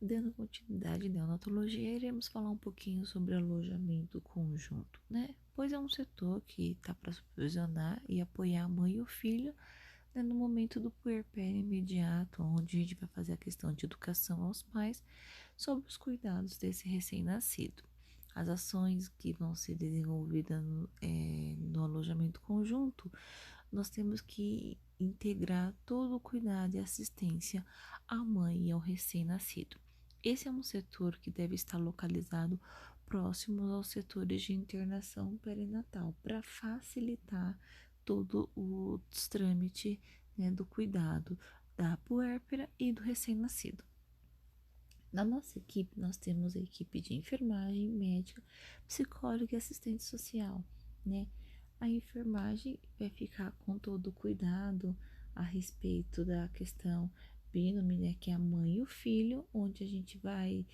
Dando continuidade à neonatologia, iremos falar um pouquinho sobre alojamento conjunto, né? Pois é um setor que está para supervisionar e apoiar a mãe e o filho, né, no momento do puerpério imediato, onde a gente vai fazer a questão de educação aos pais sobre os cuidados desse recém-nascido. As ações que vão ser desenvolvidas no alojamento conjunto, nós temos que integrar todo o cuidado e assistência à mãe e ao recém-nascido. Esse é um setor que deve estar localizado próximo aos setores de internação perinatal, para facilitar todo o trâmite, né, do cuidado da puérpera e do recém-nascido. Na nossa equipe, nós temos a equipe de enfermagem, médica, psicóloga e assistente social, né? A enfermagem vai ficar com todo o cuidado a respeito da questão bínome, né? Que é a mãe e o filho, onde a gente vai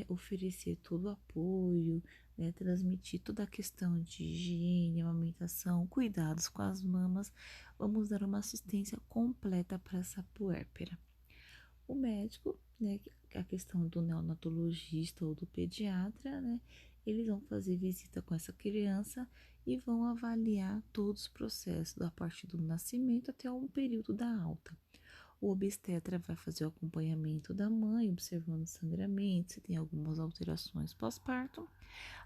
oferecer todo o apoio, né? Transmitir toda a questão de higiene, amamentação, cuidados com as mamas. Vamos dar uma assistência completa para essa puérpera. O médico, né, a questão do neonatologista ou do pediatra, né, eles vão fazer visita com essa criança e vão avaliar todos os processos, a partir do nascimento até um período da alta. O obstetra vai fazer o acompanhamento da mãe, observando o sangramento, se tem algumas alterações pós-parto,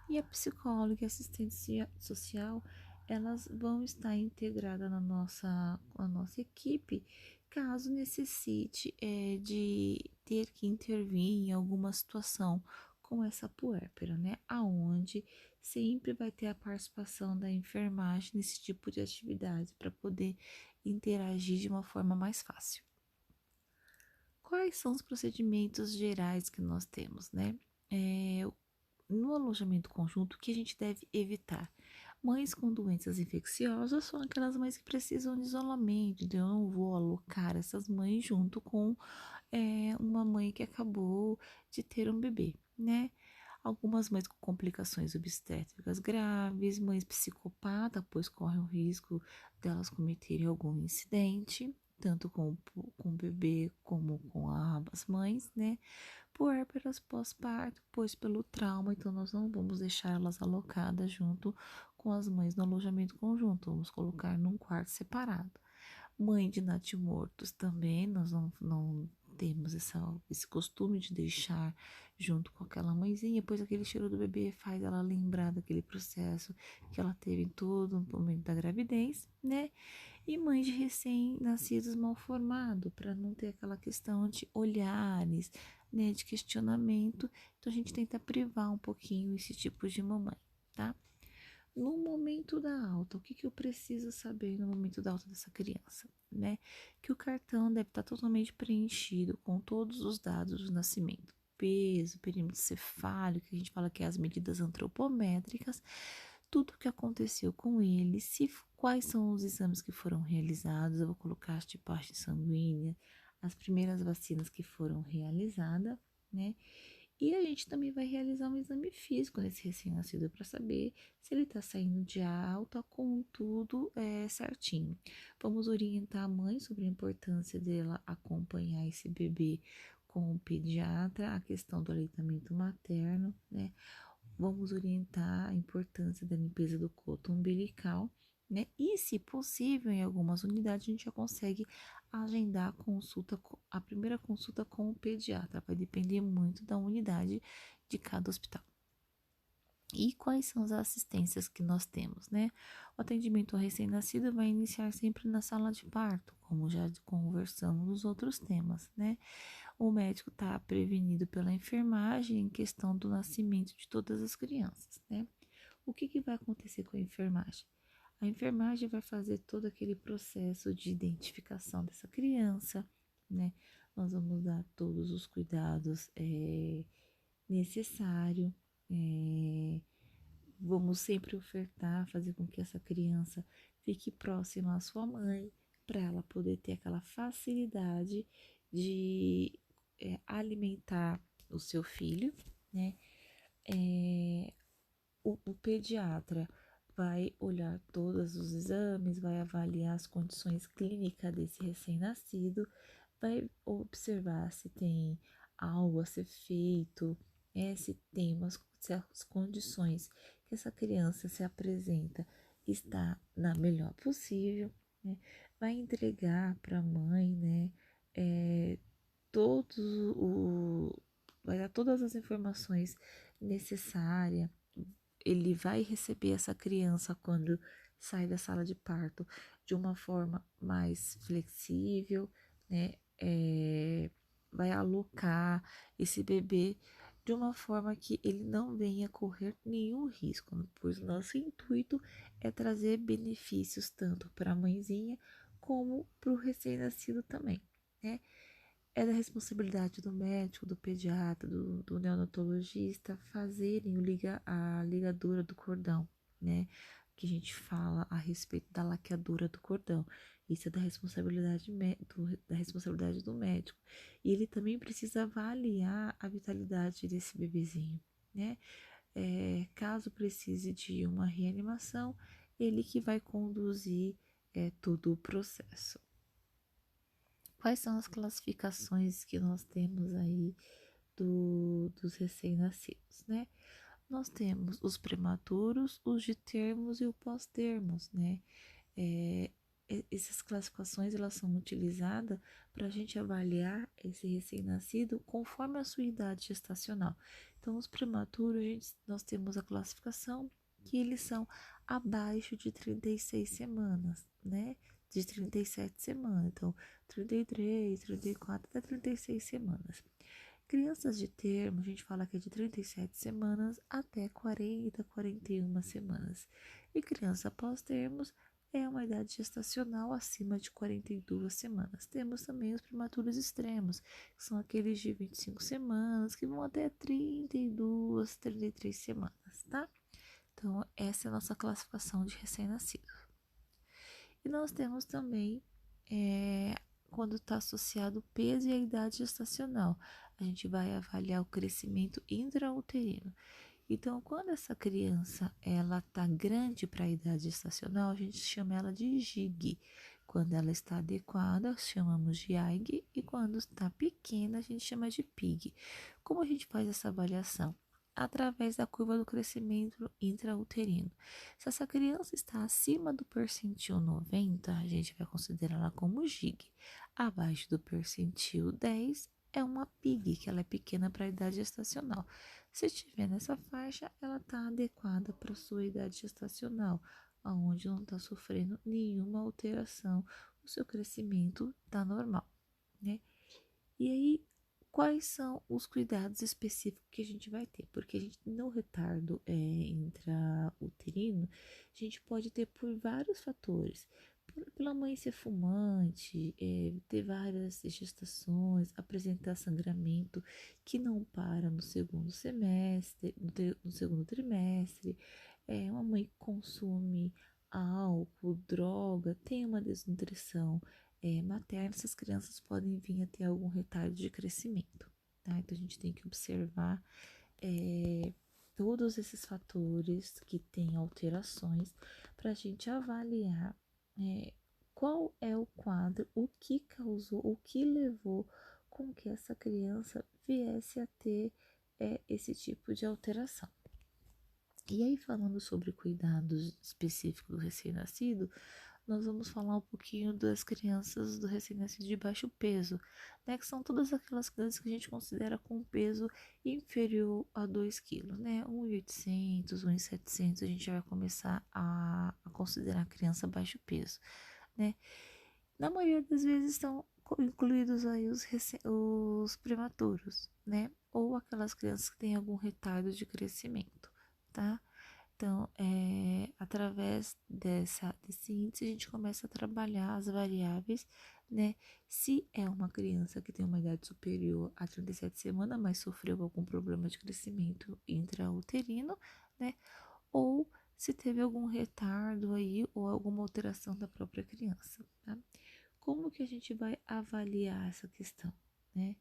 e a psicóloga e assistente social, elas vão estar integradas na nossa equipe, caso necessite de ter que intervir em alguma situação com essa puérpera, né? Aonde sempre vai ter a participação da enfermagem nesse tipo de atividade para poder interagir de uma forma mais fácil. Quais são os procedimentos gerais que nós temos, né? No alojamento conjunto, o que a gente deve evitar? Mães com doenças infecciosas são aquelas mães que precisam de isolamento, então eu não vou alocar essas mães junto com uma mãe que acabou de ter um bebê, né? Algumas mães com complicações obstétricas graves, mães psicopatas, pois correm o risco delas cometerem algum incidente, tanto com o bebê como com as mães, né? Puérperas pós-parto, pois pelo trauma, então nós não vamos deixar elas alocadas junto com as mães no alojamento conjunto, vamos colocar num quarto separado. Mãe de natimortos também, nós não temos esse costume de deixar junto com aquela mãezinha, pois aquele cheiro do bebê faz ela lembrar daquele processo que ela teve em todo o momento da gravidez, né? E mãe de recém-nascidos mal formado, para não ter aquela questão de olhares, né, de questionamento. Então a gente tenta privar um pouquinho esse tipo de mamãe, tá? No momento da alta, o que eu preciso saber no momento da alta dessa criança, né? Que o cartão deve estar totalmente preenchido com todos os dados do nascimento. Peso, perímetro cefálico, que a gente fala que é as medidas antropométricas, tudo o que aconteceu com ele, quais são os exames que foram realizados, eu vou colocar as tipagem sanguínea, as primeiras vacinas que foram realizadas, né? E a gente também vai realizar um exame físico nesse recém-nascido para saber se ele está saindo de alta com tudo certinho. Vamos orientar a mãe sobre a importância dela acompanhar esse bebê com o pediatra, a questão do aleitamento materno, né? Vamos orientar a importância da limpeza do coto umbilical, né? E, se possível, em algumas unidades, a gente já consegue agendar a primeira consulta com o pediatra. Vai depender muito da unidade de cada hospital. E quais são as assistências que nós temos, né? O atendimento ao recém-nascido vai iniciar sempre na sala de parto, como já conversamos nos outros temas, né? O médico está prevenido pela enfermagem em questão do nascimento de todas as crianças, né? O que vai acontecer com a enfermagem? A enfermagem vai fazer todo aquele processo de identificação dessa criança, né? Nós vamos dar todos os cuidados necessários, vamos sempre ofertar, fazer com que essa criança fique próxima à sua mãe, para ela poder ter aquela facilidade de alimentar o seu filho, né? O pediatra vai olhar todos os exames, vai avaliar as condições clínicas desse recém-nascido, vai observar se tem algo a ser feito, se tem se as condições que essa criança se apresenta está na melhor possível, né? Vai entregar para a mãe, né? Todos vai dar todas as informações necessárias. Ele vai receber essa criança quando sai da sala de parto de uma forma mais flexível, né? Vai alocar esse bebê de uma forma que ele não venha correr nenhum risco, pois o nosso intuito é trazer benefícios tanto para a mãezinha como para o recém-nascido também, né? É da responsabilidade do médico, do pediatra, do neonatologista fazerem a ligadura do cordão, né? Que a gente fala a respeito da laqueadura do cordão. Isso é da responsabilidade do médico. E ele também precisa avaliar a vitalidade desse bebezinho, né? Caso precise de uma reanimação, ele que vai conduzir todo o processo. Quais são as classificações que nós temos aí dos recém-nascidos, né? Nós temos os prematuros, os de termos e o pós-termos, né? Essas classificações elas são utilizadas para a gente avaliar esse recém-nascido conforme a sua idade gestacional. Então, os prematuros, nós temos a classificação que eles são abaixo de 36 semanas, né? De 37 semanas. Então, 33, 34 até 36 semanas. Crianças de termo, a gente fala que é de 37 semanas até 40, 41 semanas. E criança pós-termos é uma idade gestacional acima de 42 semanas. Temos também os prematuros extremos, que são aqueles de 25 semanas, que vão até 32, 33 semanas, tá? Então, essa é a nossa classificação de recém-nascido. E nós temos também, quando está associado o peso e a idade gestacional, a gente vai avaliar o crescimento intrauterino. Então, quando essa criança ela está grande para a idade gestacional, a gente chama ela de GIG. Quando ela está adequada, chamamos de AIG. E quando está pequena, a gente chama de PIG. Como a gente faz essa avaliação? Através da curva do crescimento intrauterino. Se essa criança está acima do percentil 90, a gente vai considerá-la como GIG. Abaixo do percentil 10, é uma PIG, que ela é pequena para a idade gestacional. Se estiver nessa faixa, ela está adequada para a sua idade gestacional, onde não está sofrendo nenhuma alteração, o seu crescimento está normal, né? E aí, quais são os cuidados específicos que a gente vai ter? Porque a gente, no retardo intrauterino, a gente pode ter por vários fatores. Pela mãe ser fumante, ter várias gestações, apresentar sangramento que não para no segundo semestre, no segundo trimestre, uma mãe que consome álcool, droga, tem uma desnutrição materna, essas crianças podem vir a ter algum retardo de crescimento, tá? Então a gente tem que observar todos esses fatores que têm alterações para a gente avaliar qual é o quadro, o que causou, o que levou com que essa criança viesse a ter esse tipo de alteração. E aí, falando sobre cuidados específicos do recém-nascido, nós vamos falar um pouquinho das crianças do recém-nascido de baixo peso, né? Que são todas aquelas crianças que a gente considera com peso inferior a 2 quilos, né? 1.800, 1.700, a gente vai começar a considerar a criança baixo peso, né? Na maioria das vezes estão incluídos aí os prematuros, né? Ou aquelas crianças que têm algum retardo de crescimento, tá? Então, através desse índice, a gente começa a trabalhar as variáveis, né? Se é uma criança que tem uma idade superior a 37 semanas, mas sofreu algum problema de crescimento intrauterino, né? Ou se teve algum retardo aí ou alguma alteração da própria criança, tá? Como que a gente vai avaliar essa questão, né?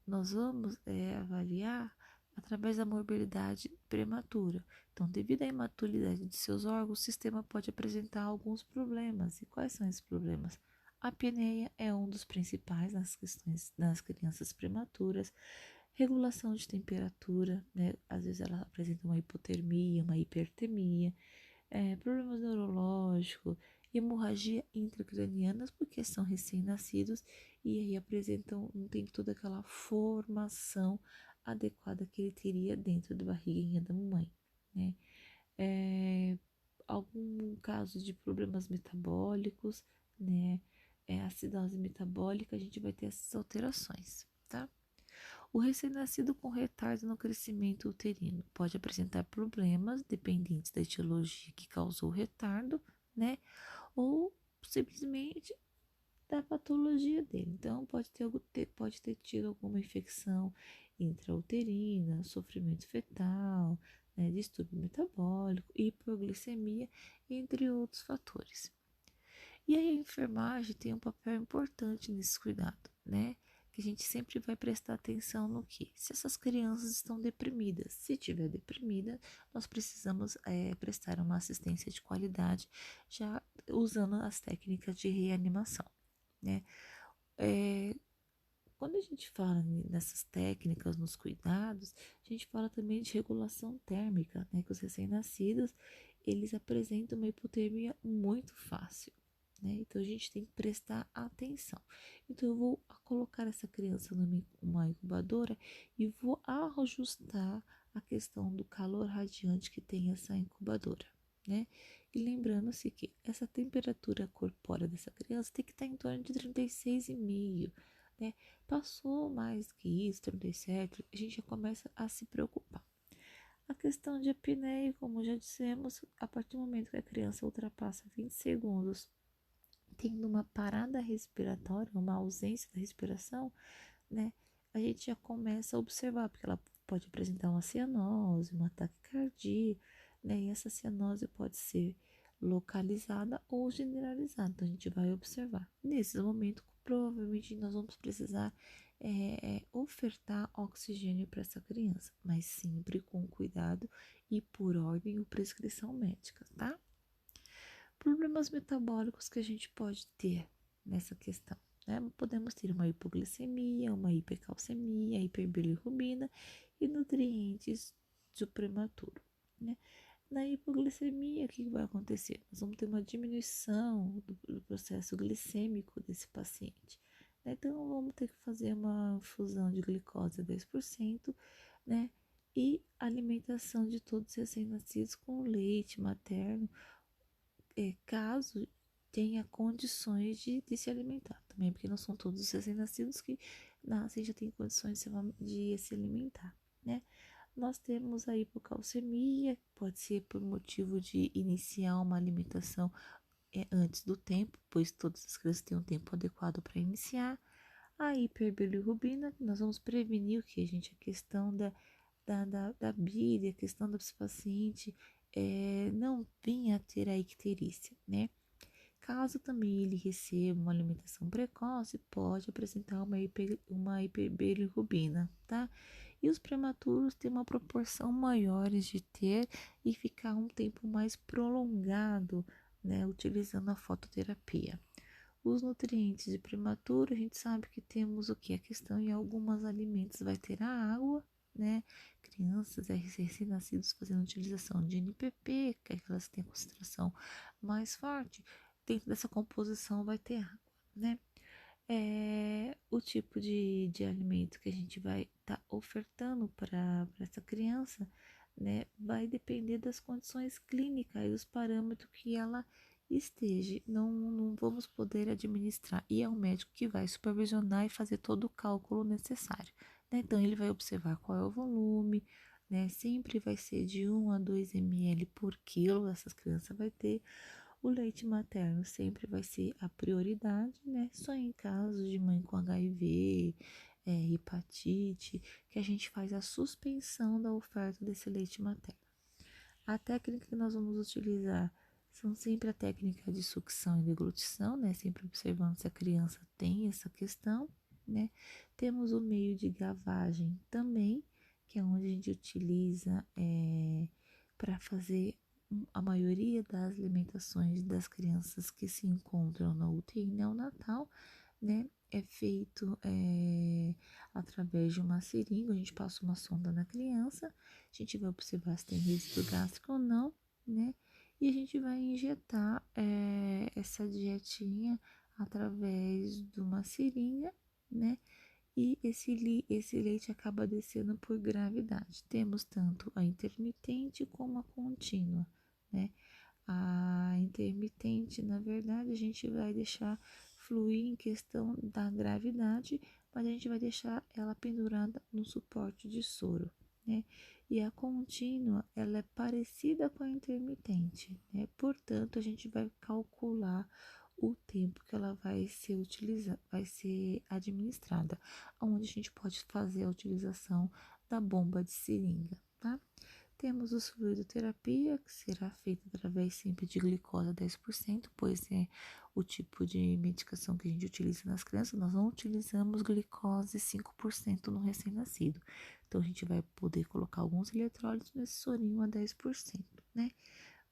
Nós vamos avaliar através da morbilidade prematura. Então, devido à imaturidade de seus órgãos, o sistema pode apresentar alguns problemas. E quais são esses problemas? a apneia é um dos principais nas questões das crianças prematuras. Regulação de temperatura, né? Às vezes ela apresenta uma hipotermia, uma hipertermia, problemas neurológicos, hemorragia intracraniana, porque são recém-nascidos e aí apresentam, não tem toda aquela formação adequada que ele teria dentro da barriguinha da mamãe, né? Algum caso de problemas metabólicos, né? Acidose metabólica, a gente vai ter essas alterações, tá? O recém-nascido com retardo no crescimento uterino pode apresentar problemas dependentes da etiologia que causou o retardo, né? Ou simplesmente da patologia dele. Então, pode ter tido alguma infecção intrauterina, sofrimento fetal, né, distúrbio metabólico, hipoglicemia, entre outros fatores. E aí a enfermagem tem um papel importante nesse cuidado, né? Que a gente sempre vai prestar atenção no que? Se essas crianças estão deprimidas. Se estiver deprimida, nós precisamos prestar uma assistência de qualidade, já usando as técnicas de reanimação, né? É, Quando a gente fala nessas técnicas, nos cuidados, a gente fala também de regulação térmica, né? Que os recém-nascidos, eles apresentam uma hipotermia muito fácil, né? Então, a gente tem que prestar atenção. Então, eu vou colocar essa criança numa incubadora e vou ajustar a questão do calor radiante que tem essa incubadora, né? E lembrando-se que essa temperatura corpórea dessa criança tem que estar em torno de 36,5, né? Passou mais que isso, 37, a gente já começa a se preocupar. A questão de apneia, como já dissemos, a partir do momento que a criança ultrapassa 20 segundos, tendo uma parada respiratória, uma ausência da respiração, né? A gente já começa a observar, porque ela pode apresentar uma cianose, um ataque cardíaco, né? E essa cianose pode ser localizada ou generalizada. Então, a gente vai observar. Nesse momento, provavelmente nós vamos precisar ofertar oxigênio para essa criança, mas sempre com cuidado e por ordem ou prescrição médica, tá? Problemas metabólicos que a gente pode ter nessa questão, né? Podemos ter uma hipoglicemia, uma hipercalcemia, hiperbilirrubina e nutrientes do prematuro, né? Na hipoglicemia, o que vai acontecer? Nós vamos ter uma diminuição do processo glicêmico desse paciente, né? Então, vamos ter que fazer uma infusão de glicose a 10%, né? E alimentação de todos os recém-nascidos com leite materno, caso tenha condições de se alimentar também, porque não são todos os recém-nascidos que nascem e já têm condições de se alimentar, né? Nós temos a hipocalcemia, pode ser por motivo de iniciar uma alimentação antes do tempo, pois todas as crianças têm um tempo adequado para iniciar. A hiperbilirrubina, nós vamos prevenir o que, gente? A questão da bile, a questão desse paciente não vir a ter a icterícia, né? Caso também ele receba uma alimentação precoce, pode apresentar uma hiperbilirrubina, tá? E os prematuros têm uma proporção maiores de ter e ficar um tempo mais prolongado, né? Utilizando a fototerapia. Os nutrientes de prematuro, a gente sabe que temos o que? A questão em alguns alimentos vai ter a água, né? Crianças recém-nascidos fazendo utilização de NPP, que é aquelas que têm a concentração mais forte, dentro dessa composição vai ter água, né? O tipo de alimento que a gente vai estar ofertando para essa criança, né? Vai depender das condições clínicas e dos parâmetros que ela esteja. Não vamos poder administrar. E é o médico que vai supervisionar e fazer todo o cálculo necessário, né? Então, ele vai observar qual é o volume, né? Sempre vai ser de 1 a 2 ml por quilo, essas crianças vai ter. O leite materno sempre vai ser a prioridade, né? Só em casos de mãe com HIV, hepatite, que a gente faz a suspensão da oferta desse leite materno. A técnica que nós vamos utilizar são sempre a técnica de sucção e deglutição, né? Sempre observando se a criança tem essa questão, né? Temos o meio de gavagem também, que é onde a gente utiliza para fazer a maioria das alimentações das crianças que se encontram na UTI neonatal, né, é feito através de uma seringa. A gente passa uma sonda na criança, a gente vai observar se tem resíduo gástrico ou não, né, e a gente vai injetar essa dietinha através de uma seringa, né, e esse leite acaba descendo por gravidade. Temos tanto a intermitente como a contínua, né? A intermitente, na verdade, a gente vai deixar fluir em questão da gravidade, mas a gente vai deixar ela pendurada no suporte de soro, né? E a contínua, ela é parecida com a intermitente, né? Portanto, a gente vai calcular o tempo que ela vai ser utilizada, vai ser administrada, onde a gente pode fazer a utilização da bomba de seringa, tá? Temos o fluidoterapia, que será feita através sempre de glicose a 10%, pois é o tipo de medicação que a gente utiliza nas crianças. Nós não utilizamos glicose 5% no recém-nascido. Então, a gente vai poder colocar alguns eletrólitos nesse sorinho a 10%, né?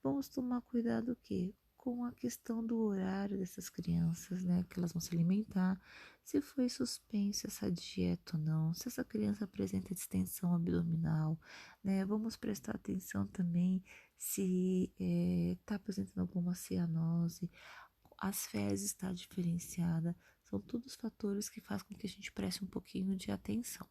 Vamos tomar cuidado o quê? Com a questão do horário dessas crianças, né? Que elas vão se alimentar, se foi suspensa essa dieta ou não, se essa criança apresenta distensão abdominal, né? Vamos prestar atenção também se está apresentando alguma cianose, as fezes está diferenciada. São todos fatores que fazem com que a gente preste um pouquinho de atenção.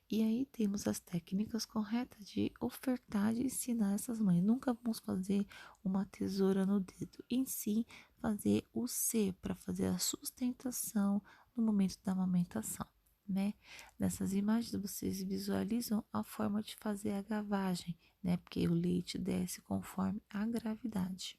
E aí temos as técnicas corretas de ofertar, de ensinar essas mães. Nunca vamos fazer uma tesoura no dedo, em si fazer o C para fazer a sustentação no momento da amamentação, né? Nessas imagens vocês visualizam a forma de fazer a gavagem, né? Porque o leite desce conforme a gravidade.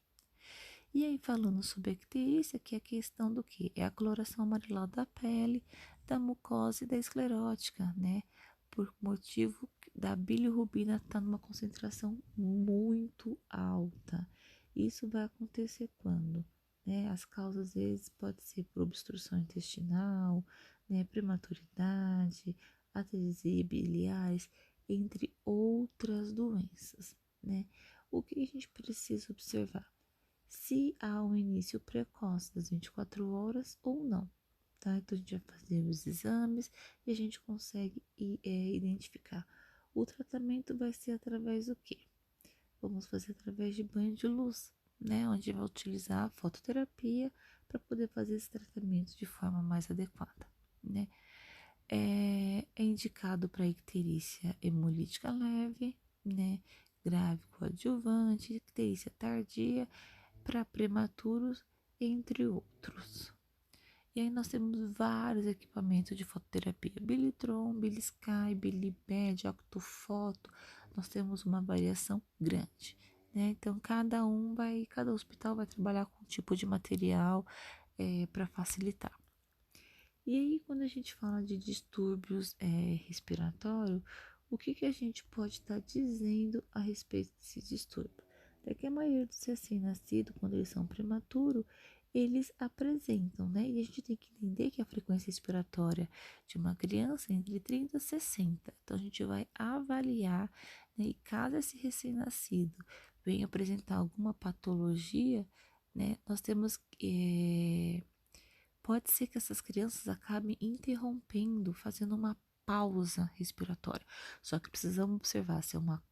E aí, falando sobre a icterícia, que é a questão do que? É a coloração amarelada da pele, da mucosa e da esclerótica, né? Por motivo da bilirrubina estar numa concentração muito alta. Isso vai acontecer quando? Né? As causas, às vezes, pode ser por obstrução intestinal, né? Prematuridade, atresia biliares, entre outras doenças, né? O que a gente precisa observar? Se há um início precoce das 24 horas ou não, tá? Então, a gente vai fazer os exames e a gente consegue identificar. O tratamento vai ser através do quê? Vamos fazer através de banho de luz, né? Onde vai utilizar a fototerapia para poder fazer esse tratamento de forma mais adequada, né? É indicado para icterícia hemolítica leve, né? Grave coadjuvante, icterícia tardia, para prematuros, entre outros. E aí nós temos vários equipamentos de fototerapia, Bilitron, Bilisky, Bilibed, Octofoto. Nós temos uma variação grande, né? Então cada hospital vai trabalhar com um tipo de material para facilitar. E aí quando a gente fala de distúrbios respiratórios, o que a gente pode estar dizendo a respeito desse distúrbio? É que a maioria dos recém-nascidos, quando eles são prematuros, eles apresentam, né? E a gente tem que entender que a frequência respiratória de uma criança é entre 30 e 60. Então, a gente vai avaliar, né? E caso esse recém-nascido venha apresentar alguma patologia, né? Nós temos que... pode ser que essas crianças acabem interrompendo, fazendo uma pausa respiratória. Só que precisamos observar se é uma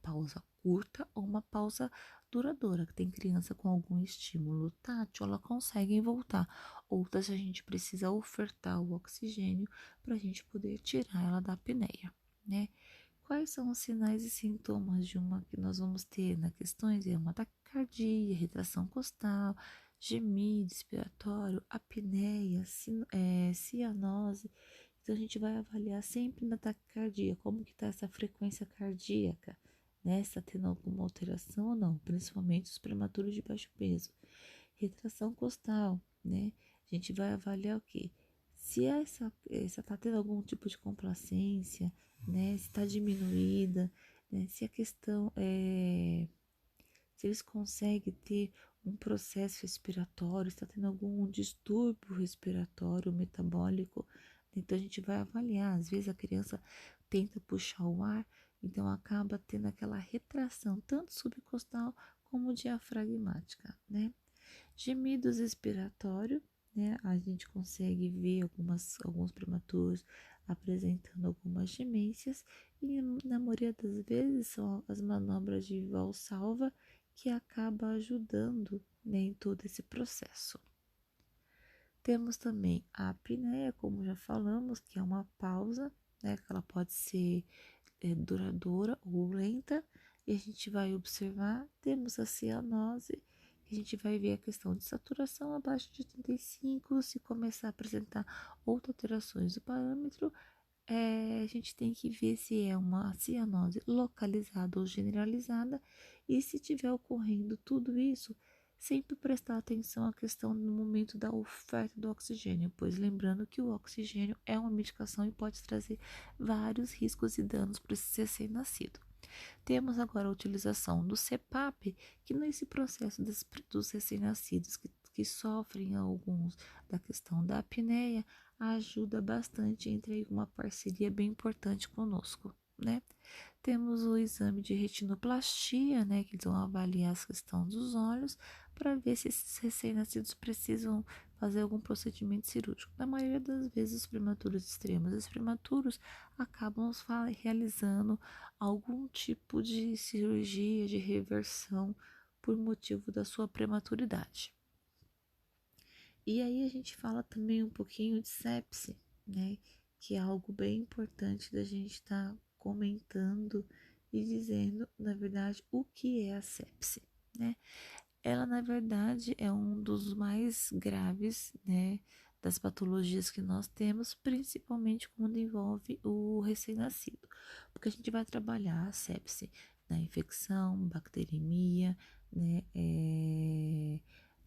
pausa curta ou uma pausa duradoura, que tem criança com algum estímulo tátil, ela consegue voltar. Outras a gente precisa ofertar o oxigênio para a gente poder tirar ela da apneia, né? Quais são os sinais e sintomas de uma que nós vamos ter na questões? É uma taquicardia, retração costal, gemido expiratório, apneia, cianose. Então, a gente vai avaliar sempre na taquicardia, como que está essa frequência cardíaca, né? Se está tendo alguma alteração ou não, principalmente os prematuros de baixo peso. Retração costal, né? A gente vai avaliar o quê? Se essa está tendo algum tipo de complacência, né? Se está diminuída, né? Se a questão se eles conseguem ter um processo respiratório, está tendo algum distúrbio respiratório, metabólico, então a gente vai avaliar. Às vezes a criança tenta puxar o ar Então acaba tendo aquela retração tanto subcostal como diafragmática, né? Gemidos expiratórios, né? A gente consegue ver alguns prematuros apresentando algumas gemências e na maioria das vezes são as manobras de Valsalva que acaba ajudando, né, em todo esse processo. Temos também a apneia, como já falamos, que é uma pausa, né, que ela pode ser duradoura ou lenta, e a gente vai observar. Temos a cianose, que a gente vai ver a questão de saturação abaixo de 35, se começar a apresentar outras alterações do parâmetro, a gente tem que ver se é uma cianose localizada ou generalizada, e se tiver ocorrendo tudo isso, sempre prestar atenção à questão no momento da oferta do oxigênio, pois lembrando que o oxigênio é uma medicação e pode trazer vários riscos e danos para esse recém-nascido. Temos agora a utilização do CPAP, que nesse processo dos recém-nascidos que sofrem alguns da questão da apneia, ajuda bastante, entre aí uma parceria bem importante conosco, né? Temos o exame de retinoplastia, né, que vão avaliar a questão dos olhos para ver se esses recém-nascidos precisam fazer algum procedimento cirúrgico. Na maioria das vezes, os prematuros extremos, os prematuros acabam realizando algum tipo de cirurgia de reversão por motivo da sua prematuridade. E aí a gente fala também um pouquinho de sepse, né? Que é algo bem importante da gente estar comentando e dizendo, na verdade, o que é a sepse, né? Ela, na verdade, é um dos mais graves, né? Das patologias que nós temos, principalmente quando envolve o recém-nascido, porque a gente vai trabalhar a sepse na infecção, bacteremia, né?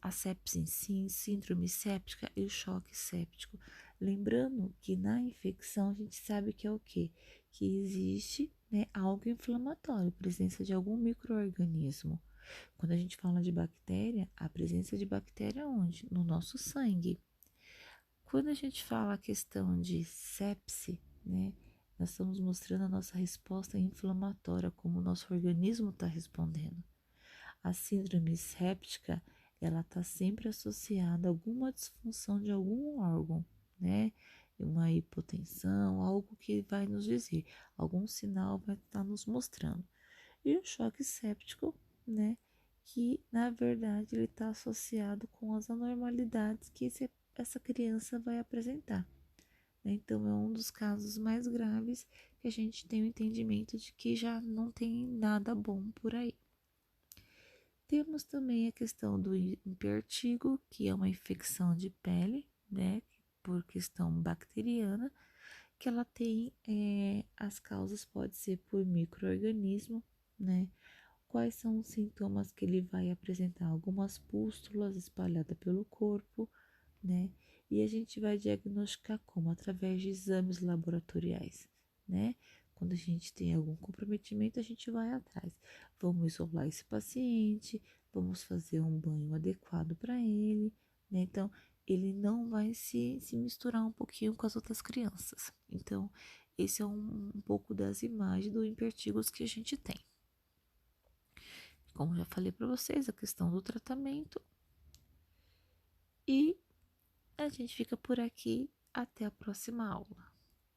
A sepse em si, síndrome séptica e o choque séptico. Lembrando que na infecção a gente sabe que é o quê? Que existe, né, algo inflamatório, presença de algum micro-organismo. Quando a gente fala de bactéria, a presença de bactéria onde? No nosso sangue. Quando a gente fala a questão de sepse, né, nós estamos mostrando a nossa resposta inflamatória, como o nosso organismo está respondendo. A síndrome séptica, ela está sempre associada a alguma disfunção de algum órgão, né? Uma hipotensão, algo que vai nos dizer, algum sinal vai estar nos mostrando. E o choque séptico, né? Que na verdade ele está associado com as anormalidades que essa criança vai apresentar, né? Então é um dos casos mais graves que a gente tem o entendimento de que já não tem nada bom por aí. Temos também a questão do impertigo, que é uma infecção de pele, né, por questão bacteriana, que ela tem, as causas pode ser por micro-organismo, né. Quais são os sintomas que ele vai apresentar? Algumas pústulas espalhadas pelo corpo, né, e a gente vai diagnosticar como? Através de exames laboratoriais, né. Quando a gente tem algum comprometimento, a gente vai atrás. Vamos isolar esse paciente, vamos fazer um banho adequado para ele, né? Então, ele não vai se misturar um pouquinho com as outras crianças. Então, esse é um pouco das imagens do impertigos que a gente tem. Como já falei para vocês, a questão do tratamento. E a gente fica por aqui. Até a próxima aula.